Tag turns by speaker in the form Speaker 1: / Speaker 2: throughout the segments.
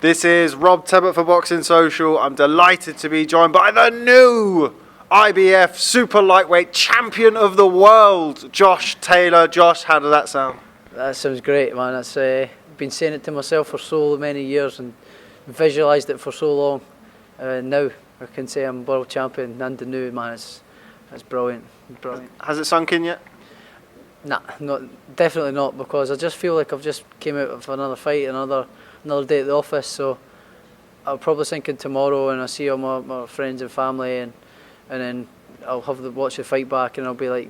Speaker 1: This is Rob Tebbutt for Boxing Social. I'm delighted to be joined by the new IBF Super Lightweight Champion of the World, Josh Taylor. Josh, how does that sound?
Speaker 2: That sounds great, man. It's been saying it to myself for so many years and visualised it for so long. Now I can say I'm world champion and the new, man. It's brilliant. Brilliant.
Speaker 1: Has it sunk in yet?
Speaker 2: Nah, definitely not, because I just feel like I've just came out of another fight, another day at the office. So I'll probably sink in tomorrow, and I'll see all my friends and family, and then I'll watch the fight back, and I'll be like,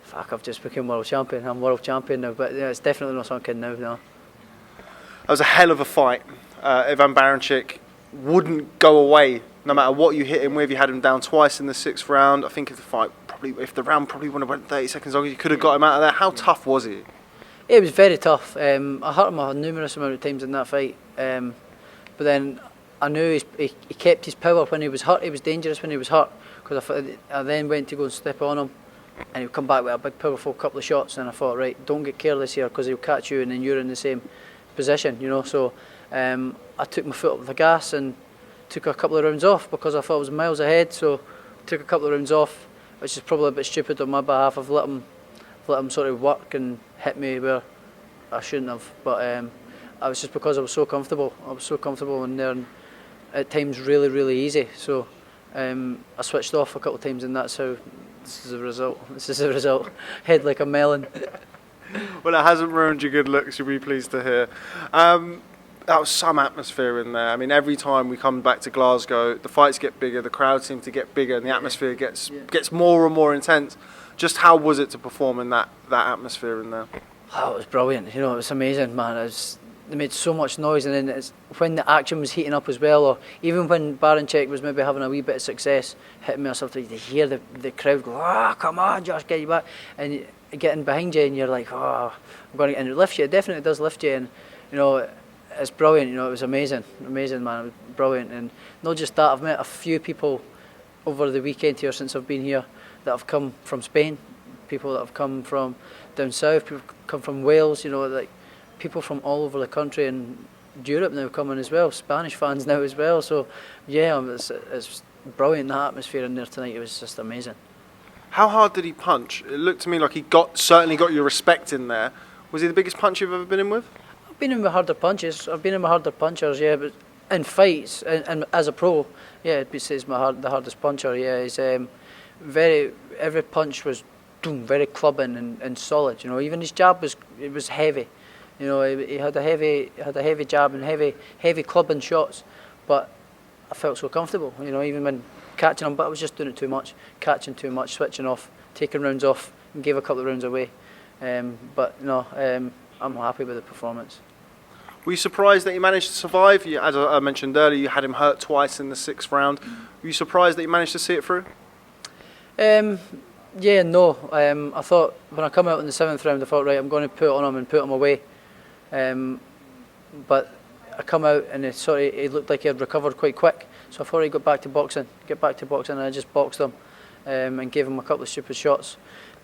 Speaker 2: fuck, I've just become world champion. I'm world champion now. But yeah, it's definitely not sunk in now. No.
Speaker 1: That was a hell of a fight. Ivan Baranchyk wouldn't go away no matter what you hit him with. You had him down twice in the 6th round. I think if the round probably wouldn't have went 30 seconds longer, you could have got him out of there. How tough was he?
Speaker 2: It was very tough. I hurt him a numerous amount of times in that fight, but then I knew he kept his power when he was hurt. He was dangerous when he was hurt, because I then went to go and step on him, and he'd come back with a big powerful couple of shots, and I thought, right, don't get careless here, because he'll catch you and then you're in the same position, you know. So I took my foot off the gas and took a couple of rounds off, because I thought I was miles ahead. So took a couple of rounds off, which is probably a bit stupid on my behalf. I've let him sort of work and hit me where I shouldn't have, but I was just because I was so comfortable. I was so comfortable in there, and at times really easy. So I switched off a couple of times, and that's how this is the result. Head like a melon.
Speaker 1: Well, it hasn't ruined your good looks, you'll be pleased to hear. That was some atmosphere in there. I mean, every time we come back to Glasgow, the fights get bigger, the crowd seem to get bigger, and the atmosphere gets more and more intense. Just how was it to perform in that atmosphere in there?
Speaker 2: Oh, it was brilliant. You know, it was amazing, man. They made so much noise, and then when the action was heating up as well, or even when Baranchyk was maybe having a wee bit of success, hitting me or something, you hear the crowd go, "Ah, come on, Josh, get you back," and getting behind you, and you're like, "Oh, I'm going to," and it lifts you. It definitely does lift you, and you know, it's brilliant. You know, it was amazing, man. It was brilliant, and not just that. I've met a few people over the weekend here since I've been here that have come from Spain, people that have come from down south, people come from Wales. You know, like people from all over the country, and Europe now coming as well. Spanish fans now as well. So yeah, it's brilliant. The atmosphere in there tonight, it was just amazing.
Speaker 1: How hard did he punch? It looked to me like he certainly got your respect in there. Was he the biggest punch you've ever been in with?
Speaker 2: I've been in with harder punches. I've been in with harder punchers, yeah, but in fights and as a pro, yeah, he's the hardest puncher. Yeah, he's every punch was very clubbing and solid. You know, even his jab was heavy. You know, he had a heavy jab and heavy clubbing shots, but I felt so comfortable. You know, even when catching him, but I was just doing it too much, catching too much, switching off, taking rounds off, and gave a couple of rounds away. But no, I'm happy with the performance.
Speaker 1: Were you surprised that he managed to survive? As I mentioned earlier, you had him hurt twice in the 6th round. Were you surprised that he managed to see it through?
Speaker 2: Yeah, no. I thought when I come out in the 7th round, I thought, right, I'm going to put it on him and put him away. But I come out and he looked like he had recovered quite quick. So I thought he'd get back to boxing, and I just boxed him and gave him a couple of stupid shots.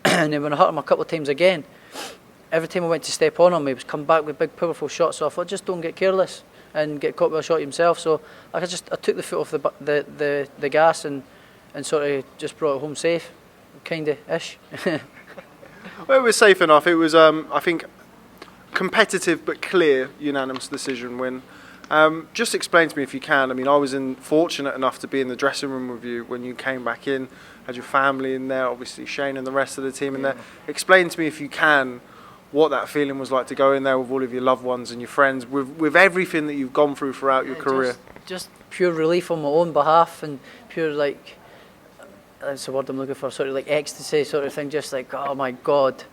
Speaker 2: And then when I hurt him a couple of times again, every time I went to step on him, he was coming back with big powerful shots. So I thought, just don't get careless and get caught with a shot himself. So I took the foot off the gas and sort of just brought it home safe, kinda-ish.
Speaker 1: Well, it was safe enough. It was, I think, competitive but clear unanimous decision win. Just explain to me if you can. I mean, I was fortunate enough to be in the dressing room with you when you came back in, had your family in there, obviously Shane and the rest of the team in there. Explain to me if you can what that feeling was like to go in there with all of your loved ones and your friends, with everything that you've gone through throughout your career.
Speaker 2: Just pure relief on my own behalf, and pure, like, that's the word I'm looking for, sort of like ecstasy sort of thing, just like, oh my God,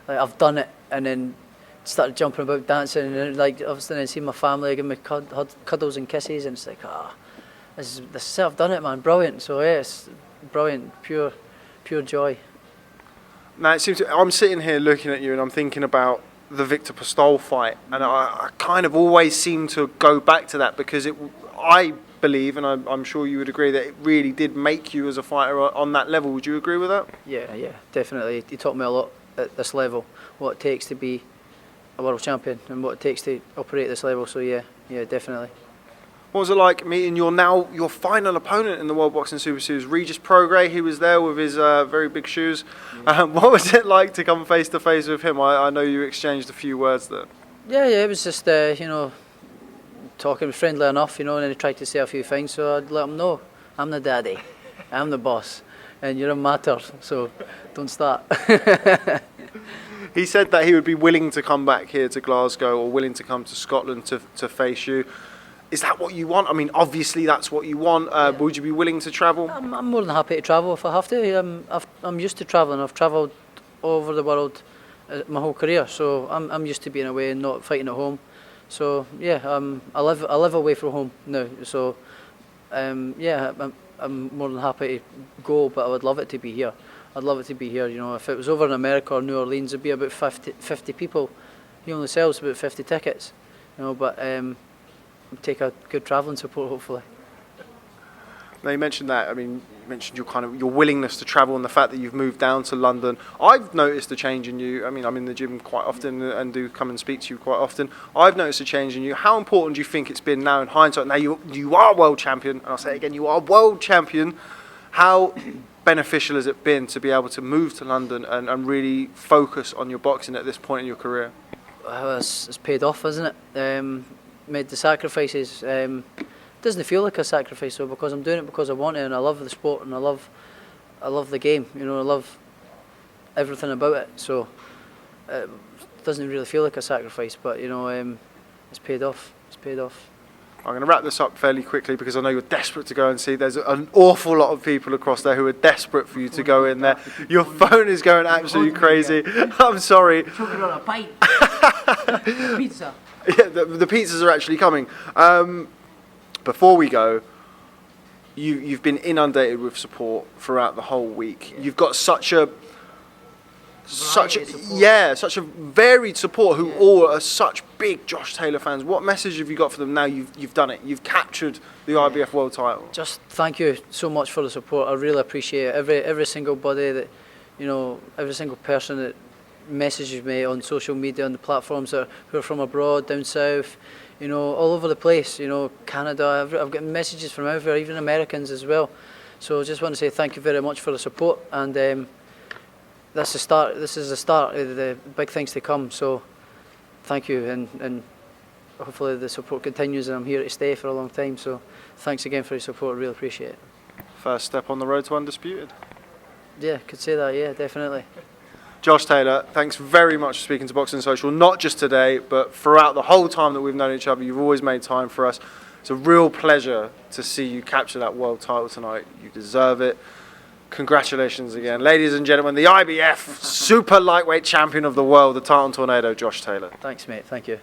Speaker 2: like I've done it. And then started jumping about, dancing, and then, like, obviously then I see my family give me cuddles and kisses, and it's like, this is it, I've done it, man, brilliant. So yeah, it's brilliant, pure joy.
Speaker 1: Now it seems I'm sitting here looking at you and I'm thinking about the Victor Postol fight, and I kind of always seem to go back to that, because I believe, and I'm sure you would agree, that it really did make you as a fighter on that level. Would you agree with that?
Speaker 2: Yeah, definitely. He taught me a lot at this level, what it takes to be a world champion and what it takes to operate at this level. So yeah, definitely.
Speaker 1: What was it like meeting your final opponent in the World Boxing Super Series, Regis Prograis? He was there with his very big shoes. What was it like to come face to face with him? I know you exchanged a few words there.
Speaker 2: Yeah, it was just talking friendly enough, and then he tried to say a few things, so I'd let him know I'm the daddy, I'm the boss, and you're a matter, so don't start.
Speaker 1: He said that he would be willing to come back here to Glasgow or willing to come to Scotland to face you. Is that what you want? I mean, obviously that's what you want. Would you be willing to travel?
Speaker 2: I'm more than happy to travel if I have to. I'm used to travelling. I've travelled all over the world my whole career, so I'm used to being away and not fighting at home. So yeah, I live away from home now. So yeah, I'm more than happy to go, but I would love it to be here. I'd love it to be here. If it was over in America or New Orleans, it'd be about 50 people. He only sells about 50 tickets. But take a good travelling support, hopefully.
Speaker 1: Now you mentioned that. I mean, you mentioned your willingness to travel and the fact that you've moved down to London. I've noticed a change in you. I mean, I'm in the gym quite often and do come and speak to you quite often. I've noticed a change in you. How important do you think it's been now in hindsight? Now you are world champion, and I'll say it again, you are world champion. How beneficial has it been to be able to move to London and really focus on your boxing at this point in your career?
Speaker 2: Well, it's paid off, isn't it? Made the sacrifices. It doesn't feel like a sacrifice though, because I'm doing it because I want to, and I love the sport, and I love the game. I love everything about it. So it doesn't really feel like a sacrifice, but it's paid off. It's paid off.
Speaker 1: I'm going to wrap this up fairly quickly because I know you're desperate to go and see. There's an awful lot of people across there who are desperate for you to go in there. Your phone is going absolutely crazy. I'm sorry.
Speaker 2: Talking on a pint. Pizza.
Speaker 1: Yeah, the pizzas are actually coming. Before we go, you've been inundated with support throughout the whole week. You've got such a varied support who all are such big Josh Taylor fans. What message have you got for them now you've done it? You've captured the IBF World title.
Speaker 2: Just thank you so much for the support. I really appreciate it. Every single body that, every single person that messages me on social media, on the platforms who are from abroad, down south, all over the place, Canada. I've got messages from everywhere, even Americans as well. So I just want to say thank you very much for the support, and this is the start of the big things to come. So thank you, and hopefully the support continues, and I'm here to stay for a long time. So thanks again for your support. I really appreciate it.
Speaker 1: First step on the road to undisputed.
Speaker 2: Yeah, could say that. Yeah, definitely.
Speaker 1: Josh Taylor, thanks very much for speaking to Boxing Social, not just today, but throughout the whole time that we've known each other. You've always made time for us. It's a real pleasure to see you capture that world title tonight. You deserve it. Congratulations again. Ladies and gentlemen, the IBF super lightweight champion of the world, the Tartan Tornado, Josh Taylor.
Speaker 2: Thanks, mate. Thank you.